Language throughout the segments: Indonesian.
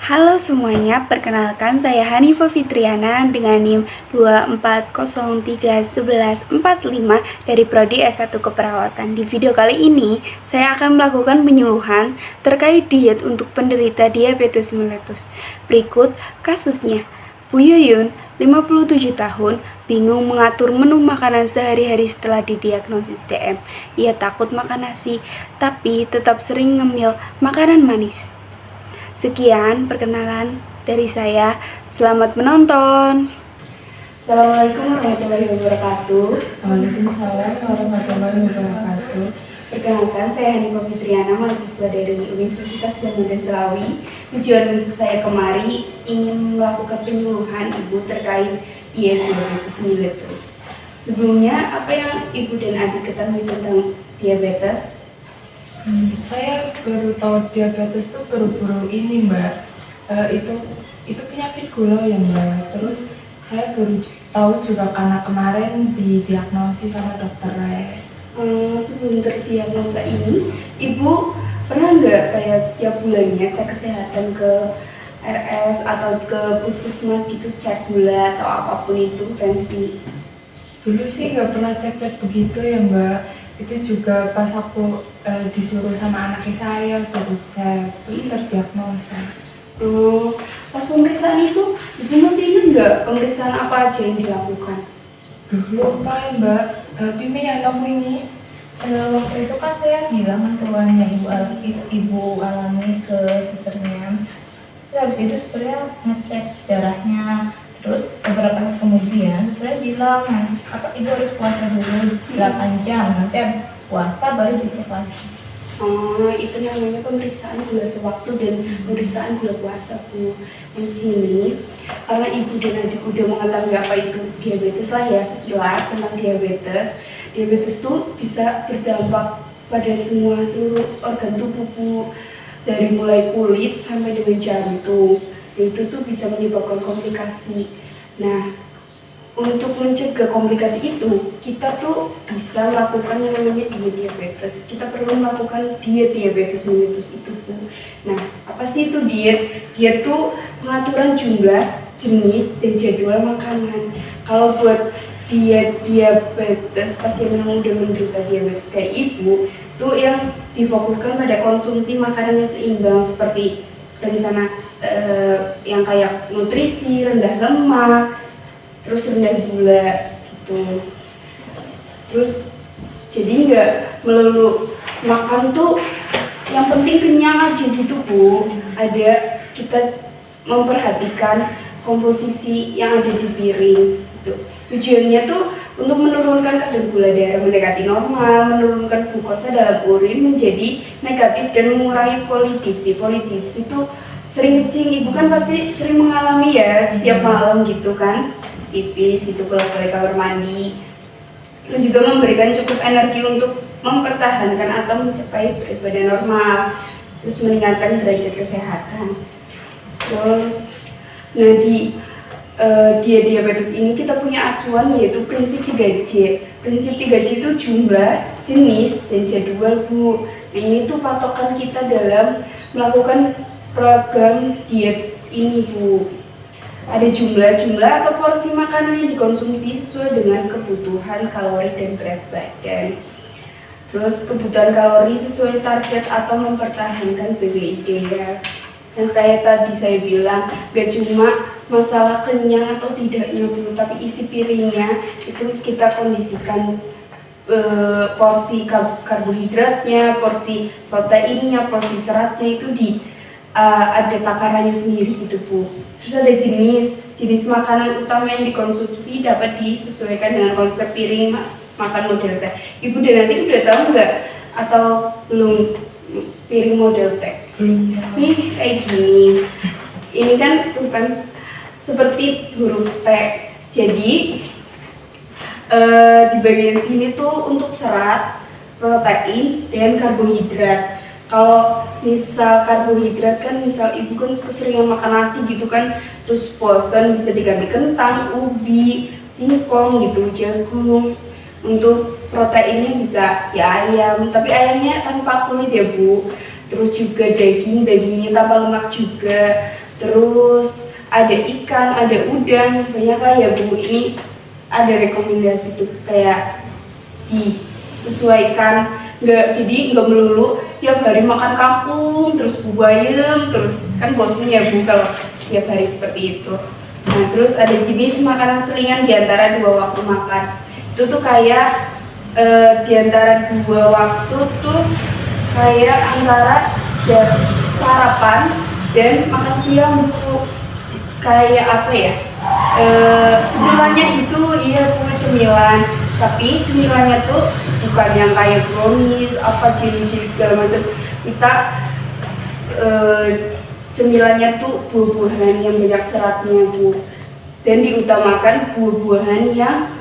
Halo semuanya, perkenalkan saya Hanifah Fitriana dengan NIM 24031145 dari Prodi S1 Keperawatan. Di video kali ini, saya akan melakukan penyuluhan terkait diet untuk penderita diabetes mellitus. Berikut kasusnya. Bu Yuyun, 57 tahun, bingung mengatur menu makanan sehari-hari setelah didiagnosis DM. Ia takut makan nasi, tapi tetap sering ngemil makanan manis. Sekian perkenalan dari saya. Selamat menonton. Assalamualaikum warahmatullahi wabarakatuh. Waalaikumsalam warahmatullahi wabarakatuh. Perkenalkan, saya Hanifah Fitriana, mahasiswa dari Universitas Banda Selawi. Tujuan saya kemari ingin melakukan penyuluhan Ibu terkait diet diabetes mellitus. Sebelumnya, apa yang Ibu dan adik ketahui tentang diabetes? Saya baru tahu diabetes itu baru-baru ini, Mbak. Itu penyakit gula ya, Mbak. Terus saya baru tahu juga karena kemarin didiagnosis sama dokter. Sebelum terdiagnosa ini, Ibu pernah nggak kayak setiap bulannya cek kesehatan ke RS atau ke puskesmas gitu, cek gula atau apapun itu, tensi? Dulu sih nggak pernah cek-cek begitu ya, Mbak. Itu juga pas aku disuruh sama anak saya suruh cek, terus terdiagnosa. Pas pemeriksaan itu, Ibu masih ingat nggak pemeriksaan apa aja yang dilakukan? Lupa, Mbak. Pime yang nemu ini. Waktu itu kan saya bilang keluhan yang ibu alami ke susternya. Terus habis itu susternya ngecek darahnya. Terus beberapa hari kemudian susternya bilang ibu harus puasa dulu 8 jam. Nanti habis puasa baru dicek lagi. Itu namanya pemeriksaan gula sewaktu dan pemeriksaan gula puasa, Bu. Di sini, karena Ibu dan adik udah mengetahui apa itu diabetes lah ya, sekilas tentang diabetes. Diabetes itu bisa berdampak pada seluruh organ tubuh, Bu. Dari mulai kulit sampai dengan jantung. Itu tuh bisa menyebabkan komplikasi. Nah, untuk mencegah komplikasi itu, kita tuh bisa melakukan yang namanya diet diabetes. Kita perlu melakukan diet diabetes mellitus itu, Bu. Nah, apa sih itu diet? Diet tuh pengaturan jumlah, jenis, dan jadwal makanan. Kalau buat diet diabetes, pasien yang udah menderita diabetes kayak Ibu, tuh yang difokuskan pada konsumsi makanan yang seimbang seperti rencana yang kayak nutrisi, rendah lemak, terus rendah gula gitu. Terus jadi nggak melulu makan tuh yang penting kenyang aja gitu, Bu. Ada kita memperhatikan komposisi yang ada di piring gitu. Tujuannya tuh untuk menurunkan kadar gula darah mendekati normal, menurunkan glukosa dalam urin menjadi negatif dan mengurangi polidipsi. Polidipsi itu sering kencing, Ibu kan pasti sering mengalami ya setiap malam gitu kan, pipis gitu kalau balik kamar mandi. Terus juga memberikan cukup energi untuk mempertahankan atau mencapai berat badan normal, terus meningkatkan derajat kesehatan. Terus nah di diabetes ini kita punya acuan yaitu prinsip 3J. Prinsip 3J itu jumlah, jenis, dan jadwal, Bu. Nah, ini tuh patokan kita dalam melakukan program diet ini, Bu. Ada jumlah atau porsi makanan yang dikonsumsi sesuai dengan kebutuhan kalori dan berat badan. Terus kebutuhan kalori sesuai target atau mempertahankan BMID ya. Yang kayak tadi saya bilang, gak cuma masalah kenyang atau tidaknya, Bu, tapi isi piringnya itu kita kondisikan porsi karbohidratnya, porsi proteinnya, porsi seratnya itu ada takarannya sendiri gitu, Bu. Terus ada jenis makanan utama yang dikonsumsi dapat disesuaikan dengan konsep piring makan model T. Ibu dan nanti udah tahu nggak atau belum piring model T? Ini kayak gini. Ini kan bukan seperti huruf T. Jadi di bagian sini tuh untuk serat, protein, dan karbohidrat. Kalau misal karbohidrat kan, misal Ibu kan keseringan makan nasi gitu kan, terus bosan bisa diganti kentang, ubi, singkong gitu, jagung. Untuk proteinnya bisa ya ayam, tapi ayamnya tanpa kulit ya, Bu. terus juga dagingnya tanpa lemak juga, terus ada ikan, ada udang, banyak lah ya Bu. Ini ada rekomendasi tuh kayak disesuaikan, jadi nggak melulu setiap hari makan kangkung terus Bu bayam terus, kan bosen ya Bu kalau setiap hari seperti itu. Nah terus ada jenis makanan selingan di antara 2 waktu makan. Itu tuh kayak di antara 2 waktu tuh kayak antara jam sarapan dan makan siang Bu. Kayak apa ya, cemilannya gitu, iya Bu, cemilan. Tapi cemilannya tuh bukan yang kayak brownies, apa cili-cili segala macam. Kita cemilannya tuh buah-buahan yang banyak seratnya Bu. Dan diutamakan buah-buahan yang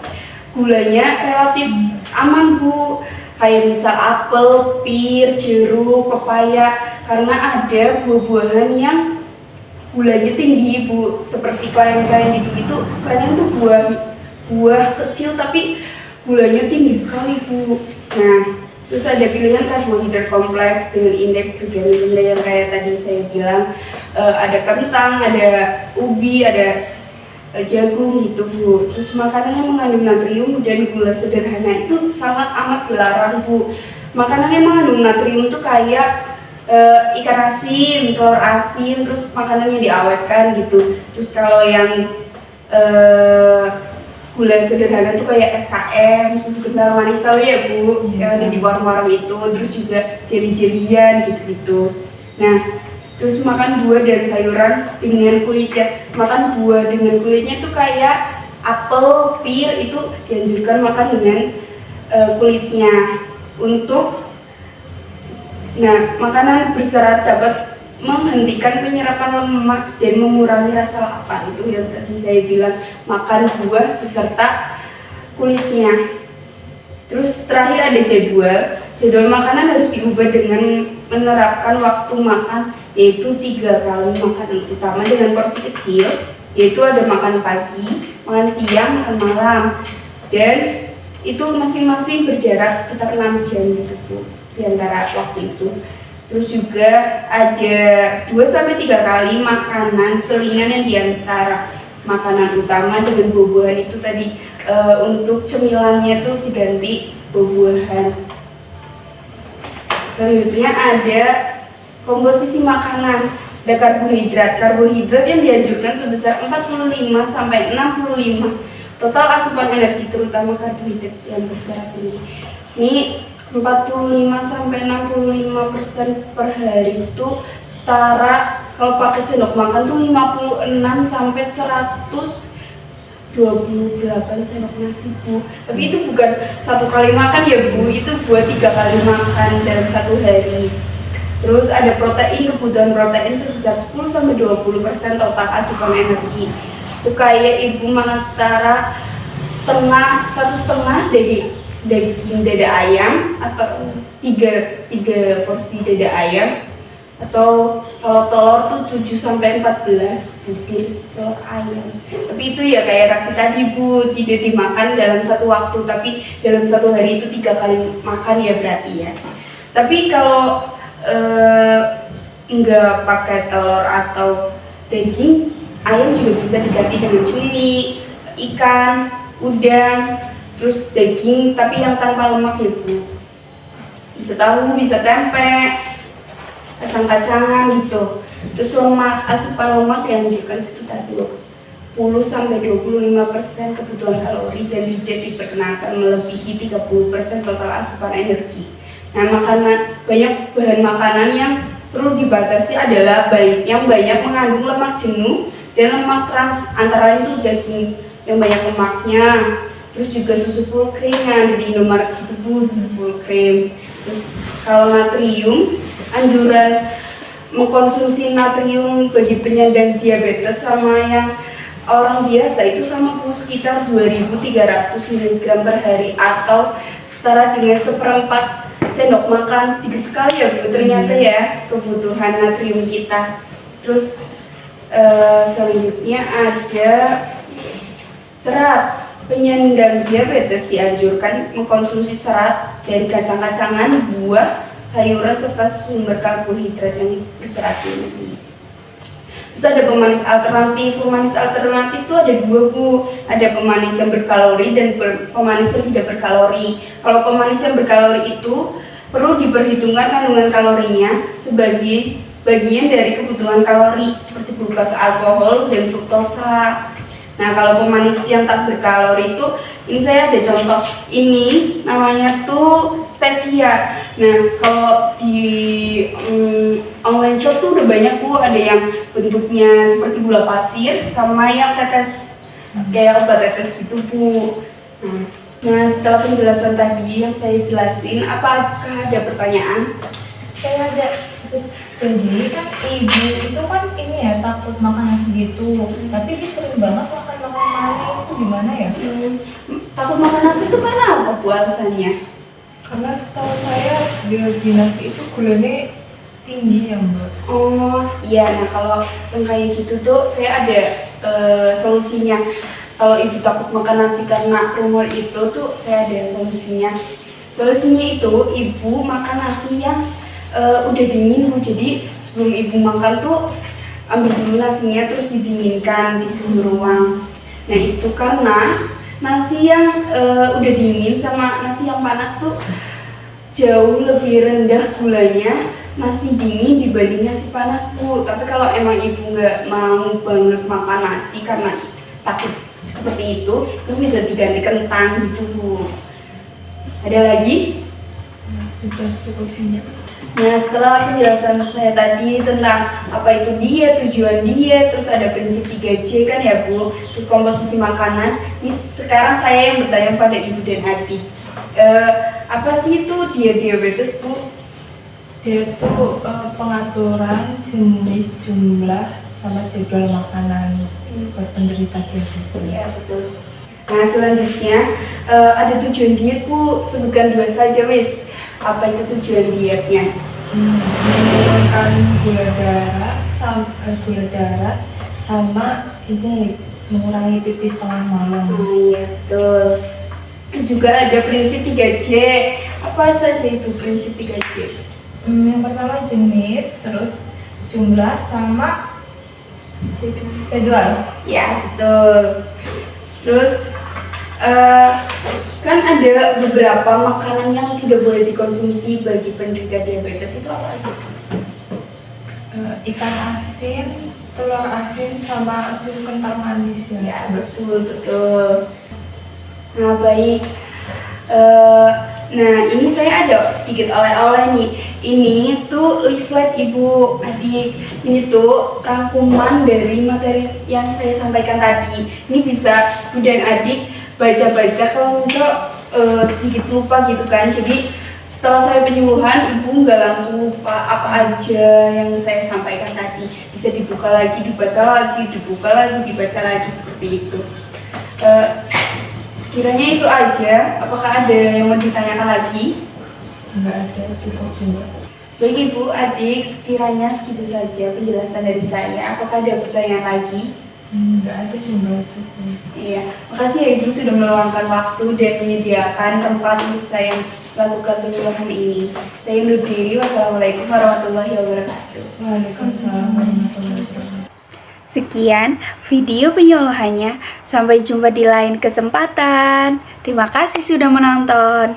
gulanya relatif aman Bu. Kayak misal apel, pir, jeruk, pepaya. Karena ada buah-buahan yang gulanya tinggi Bu, seperti kleng-kleng gitu. Kleng itu buah kecil tapi gulanya tinggi sekali Bu. Nah terus ada pilihan karbohidrat kompleks dengan indeks glikemia yang kayak tadi saya bilang, ada kentang, ada ubi, ada jagung gitu Bu. Terus makanan yang mengandung natrium dan gula sederhana itu sangat amat dilarang Bu. Makanan yang mengandung natrium tuh kayak ikan asin, telur asin, terus makanannya diawetkan gitu. Terus kalau yang gula sederhana tuh kayak SKM, susu kental manis, tahu ya Bu, yang ada di warung-warung itu. Terus juga jeli-jelian gitu-gitu. Nah terus makan buah dan sayuran dengan kulitnya. Makan buah dengan kulitnya tuh kayak apel, pir, itu dianjurkan makan dengan kulitnya. Nah, makanan berserat dapat menghentikan penyerapan lemak dan mengurangi rasa lapar. Itu yang tadi saya bilang, makan buah beserta kulitnya. Terus terakhir ada jadwal makanan harus diubah dengan menerapkan waktu makan, yaitu 3 kali makanan utama dengan porsi kecil, yaitu ada makan pagi, makan siang, makan malam, dan itu masing-masing berjarak sekitar 6 jam gitu Bu, di antara waktu itu. Terus juga ada 2-3 kali makanan selingan yang diantara makanan utama dengan buah-buahan itu tadi. Untuk cemilannya tuh diganti buah-buahan. Selanjutnya ada komposisi makanan. Ada karbohidrat yang dianjurkan sebesar 45-65 total asupan energi, terutama karbohidrat yang berserat tinggi. Ini 45-65% per hari itu setara, kalau pakai sendok makan tuh 56-128 sendok nasi Bu. Tapi itu bukan 1 kali makan ya Bu, itu buat 3 kali makan dalam 1 hari. Terus ada kebutuhan protein sebesar 10-20% total asupan energi. Itu kayak ibu makan setara 1,5 daging dada ayam, atau 3 porsi dada ayam, atau kalau telur tuh 7-14 butir telur ayam. Tapi itu ya kayak nasi tadi Bu, tidak dimakan dalam 1 waktu, tapi dalam 1 hari itu 3 kali makan ya berarti ya. Tapi kalau nggak pakai telur atau daging, ayam juga bisa diganti dengan cumi, ikan, udang, terus daging tapi yang tanpa lemak ya Bu. Bisa tahu, bisa tempe, kacang-kacangan gitu. Terus asupan lemak dianjurkan sekitar 20-25% kebutuhan kalori dan tidak diperkenankan melebihi 30% total asupan energi. Nah, banyak bahan makanan yang perlu dibatasi adalah yang banyak mengandung lemak jenuh dan lemak trans, antara itu daging yang banyak lemaknya, terus juga susu full cream yang ada di Indomaret itu Bu, susu full cream. Terus kalau natrium, anjuran mengkonsumsi natrium bagi penyandang diabetes sama yang orang biasa itu sama Bu, sekitar 2.300 mg per hari, atau setara dengan 1/4 sendok makan, sedikit sekali ya Bu ternyata ya kebutuhan natrium kita. Terus selanjutnya ada serat. Penyandang diabetes dianjurkan mengkonsumsi serat dari kacang-kacangan, buah, sayuran serta sumber karbohidrat yang berserat tinggi. Terus ada pemanis alternatif. Pemanis alternatif itu ada dua, Bu. Ada pemanis yang berkalori dan pemanis yang tidak berkalori. Kalau pemanis yang berkalori itu perlu diperhitungkan kandungan kalorinya sebagai bagian dari kebutuhan kalori seperti glukosa, alkohol, dan fruktosa. Nah, kalau pemanis yang tak berkalori itu, ini saya ada contoh. Ini namanya tuh stevia. Nah, kalau di online shop tuh udah banyak, Bu. Ada yang bentuknya seperti gula pasir sama yang tetes kayak obat tetes gitu, Bu. Nah, setelah penjelasan tadi yang saya jelasin, apakah ada pertanyaan? Saya ada jadi kan ibu itu kan ini ya takut makan nasi gitu, tapi dia sering banget makan manis itu gimana ya? Takut makan nasi itu karena apa, Bu, alasannya? Karena setahu saya di nasi itu gulanya tinggi ya Mbak. Oh iya, nah kalau yang kayak gitu tuh saya ada solusinya. Kalau ibu takut makan nasi karena rumor itu tuh saya ada solusinya. Solusinya itu ibu makan nasi yang udah dingin, Bu. Jadi sebelum ibu makan tuh ambil dulu nasinya terus didinginkan di suhu ruang. Nah itu karena nasi yang udah dingin sama nasi yang panas tuh jauh lebih rendah gulanya nasi dingin dibanding nasi panas, Bu. Tapi kalau emang ibu nggak mau banget makan nasi karena takut seperti itu bisa diganti kentang gitu, Bu. Ada lagi? Sudah cukup sih. Nah, setelah penjelasan saya tadi tentang apa itu diet, tujuan diet, terus ada prinsip 3C kan ya, Bu, terus komposisi makanan. Ini sekarang saya yang bertanya pada ibu dan adik, apa sih itu diet diabetes, Bu? Dia itu pengaturan jenis, jumlah, sama jadwal makanan buat penderita diabetes. Ya, betul. Nah, selanjutnya ada tujuan diet, Bu. Sebutkan 2 saja, wis. Apa itu tujuan dietnya? Menurunkan gula darah sama ini mengurangi pipis tengah malam. Iya, betul. Terus juga ada prinsip 3C. Apa saja itu prinsip 3C? Yang pertama jenis, terus jumlah sama jadwal. Ya, betul. Terus kan ada beberapa makanan yang tidak boleh dikonsumsi bagi penderita diabetes, itu apa aja? Ikan asin, telur asin, sama susu kental manis ya. Ya, betul, betul. Nah, baik. Nah, ini saya ada sedikit oleh-oleh nih. Ini tuh leaflet Ibu Adik. Ini tuh rangkuman dari materi yang saya sampaikan tadi. Ini bisa Bu dan Adik baca-baca kalau misal sedikit lupa gitu kan. Jadi setelah saya penyuluhan, Ibu nggak langsung lupa apa aja yang saya sampaikan tadi. Bisa dibuka lagi, dibaca lagi, dibuka lagi, dibaca lagi, seperti itu. Sekiranya itu aja. Apakah ada yang mau ditanyakan lagi? Enggak ada, cukup juga. Baik Ibu, Adik, sekiranya segitu saja penjelasan dari saya. Apakah ada pertanyaan lagi? Enggak ada sih Mbak, cukup. Iya, makasih ya Ibu sudah meluangkan waktu dan menyediakan tempat untuk saya melakukan penyuluhan ini. Saya undur diri. Wassalamualaikum warahmatullahi wabarakatuh. Waalaikumsalam warahmatullahi wabarakatuh. Sekian video penyuluhannya. Sampai jumpa di lain kesempatan. Terima kasih sudah menonton.